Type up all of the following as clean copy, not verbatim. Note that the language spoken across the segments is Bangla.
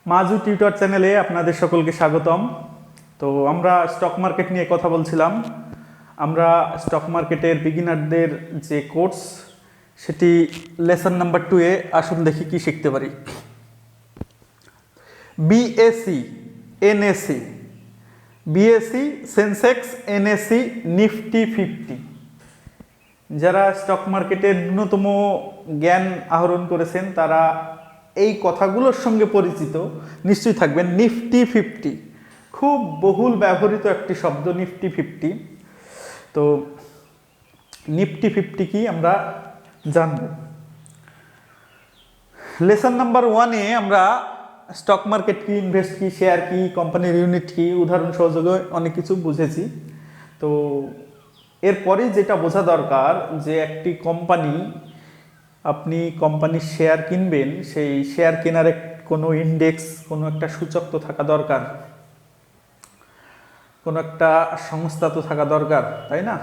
মাজু টিউটর চ্যানেলে আপনাদের সকলকে স্বাগতম। তো আমরা স্টক মার্কেট নিয়ে কথা বলছিলাম। আমরা স্টক মার্কেটের বিগিনারদের যে কোর্স সেটি লেসন নাম্বার 2-এ আসুন দেখি কি শিখতে পারি। BAC, NAC, BAC, Sensex, NAC, Nifty 50। যারা স্টক মার্কেটের ন্যূনতম জ্ঞান আহরণ করেছেন তারা এই কথাগুলোর সঙ্গে পরিচিত নিশ্চয়ই থাকবেন। নিফটি 50 খুব বহুল ব্যবহৃত একটি শব্দ, নিফটি 50। তো নিফটি 50 কি আমরা জানব। লেসন নাম্বার 1-এ আমরা স্টক মার্কেট কি, ইনভেস্ট কি, শেয়ার কি, কোম্পানির ইউনিট কি, উদাহরণ সহযোগে অনেক কিছু বুঝেছি। তো এরপরে যেটা বোঝা দরকার যে একটি কোম্পানি, আপনি কোম্পানির শেয়ার কিনবেন, সেই শেয়ার কেনার কোনো ইন্ডেক্স, কোনো একটা সূচক তো থাকা দরকার, কোনো একটা সংস্থা তো থাকা দরকার, তাই না?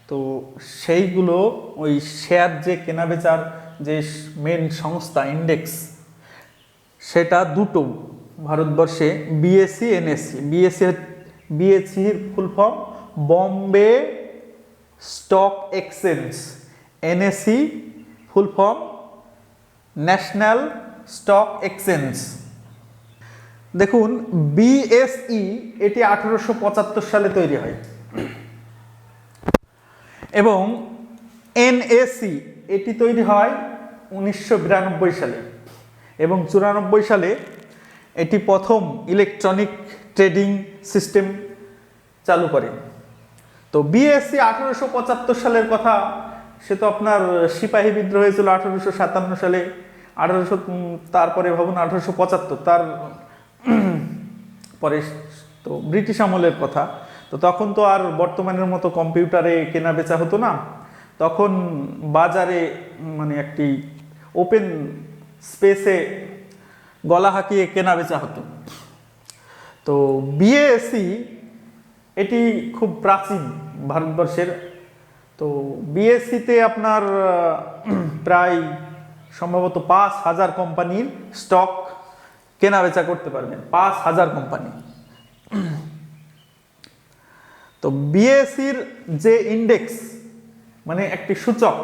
তো সেইগুলো ওই শেয়ার যে কেনা বেচার যে মেন সংস্থা, ইন্ডেক্স, সেটা দুটো ভারতবর্ষে, বিএসসি, এনএসসি। বিএসসির full form Bombay stock exchange, NSC full form national stock exchange. দেখুন, বিএসই এটি 1875 সালে তৈরি হয় এবং এনএসি এটি তৈরি হয় 1992 সালে এবং 94 সালে এটি প্রথম ইলেকট্রনিক ট্রেডিং সিস্টেম চালু করে। তো বিএসসি 1875 সালের কথা, সে তো আপনার সিপাহী বিদ্রোহ হয়েছিল 1857 সালে, তারপরে ভাবুন 1875, তার পরে তো ব্রিটিশ আমলের কথা। তো তখন তো আর বর্তমানের মতো কম্পিউটারে কেনা বেচা হতো না, তখন বাজারে মানে একটি ওপেন স্পেসে গলা হাঁকিয়ে কেনা বেচা হতো। তো বিএসসি এটি খুব প্রাচীন ভারতবর্ষের। তো বিএসসিতে আপনার প্রায় সম্ভবত 5000 কোম্পানির স্টক কেনা বেচা করতে পারবেন, 5000 কোম্পানি। তো বিএসসির যে ইন্ডেক্স মানে একটি সূচক,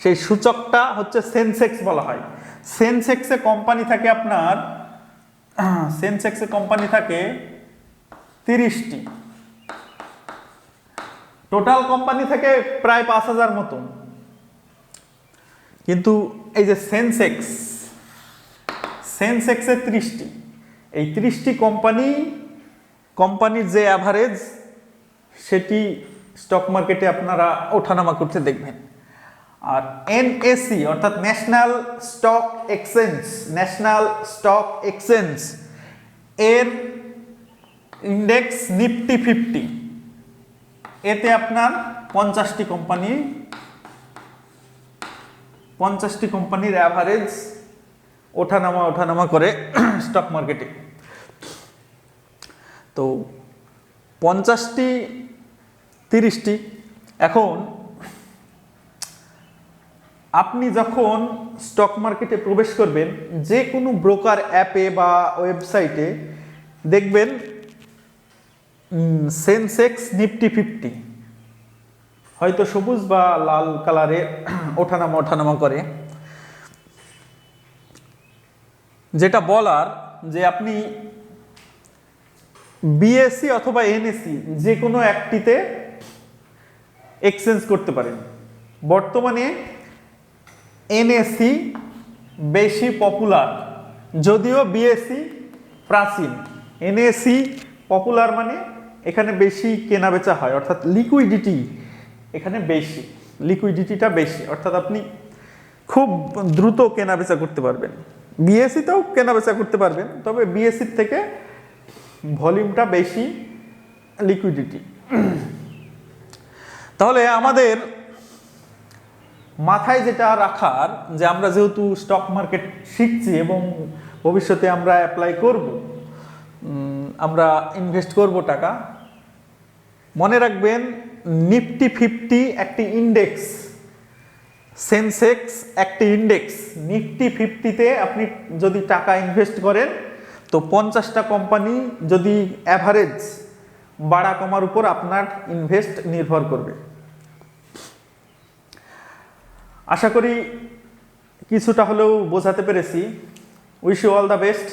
সেই সূচকটা হচ্ছে সেন্সেক্স বলা হয়। সেন্সেক্সে কোম্পানি থাকে আপনার, সেন্সেক্সে কোম্পানি থাকে 30টি, টোটাল কোম্পানি থাকে প্রায় 5000 মতো। কিন্তু এই যে সেন্সেক্সে 30টি, এই 30টি কোম্পানির যে অ্যাভারেজ, সেটি স্টক মার্কেটে আপনারা ওঠানামা করতে দেখবেন। আর এনএসি অর্থাৎ ন্যাশনাল স্টক এক্সচেঞ্জ এর ইন্ডেক্স নিফটি 50, এতে আপনার 50টি কোম্পানির অ্যাভারেজ ওঠানামা করে স্টক মার্কেটে। তো 50টি 30টি। এখন আপনি যখন স্টক মার্কেটে প্রবেশ করবেন, যে কোনো ব্রোকার অ্যাপে বা ওয়েবসাইটে দেখবেন সেন্সেক্স নিফটি 50 হয়তো সবুজ বা লাল কালারে ওঠানামা করে। যেটা বলার যে আপনি বিএসসি অথবা এনএসসি যে কোনো একটিতে এক্সচেঞ্জ করতে পারেন। বর্তমানে এনএসসি বেশি পপুলার, যদিও বিএসসি প্রাচীন। এনএসসি পপুলার মানে এখানে বেশি কেনা বেচা হয়, অর্থাৎ লিকুইডিটি এখানে বেশি, লিকুইডিটিটা বেশি, অর্থাৎ আপনি খুব দ্রুত কেনা বেচা করতে পারবেন। বিএসসিতেও কেনা বেচা করতে পারবেন, তবে বিএসসির থেকে ভলিউমটা বেশি, লিকুইডিটি। তাহলে আমাদের মাথায় যেটা রাখার, যে আমরা যেহেতু স্টক মার্কেট শিখছি এবং ভবিষ্যতে আমরা অ্যাপ্লাই করব, আমরা ইনভেস্ট করব টাকা, মনে রাখবেন নিফটি 50 একটি ইন্ডেক্স, সেন্সেক্স একটি ইন্ডেক্স। নিফটি 50-তে আপনি যদি টাকা ইনভেস্ট করেন তো 50টা কোম্পানি যদি অ্যাভারেজ বাড়া কমার উপর আপনার ইনভেস্ট নির্ভর করবে। আশা করি কিছুটা হলেও বোঝাতে পেরেছি। Wish you all the best.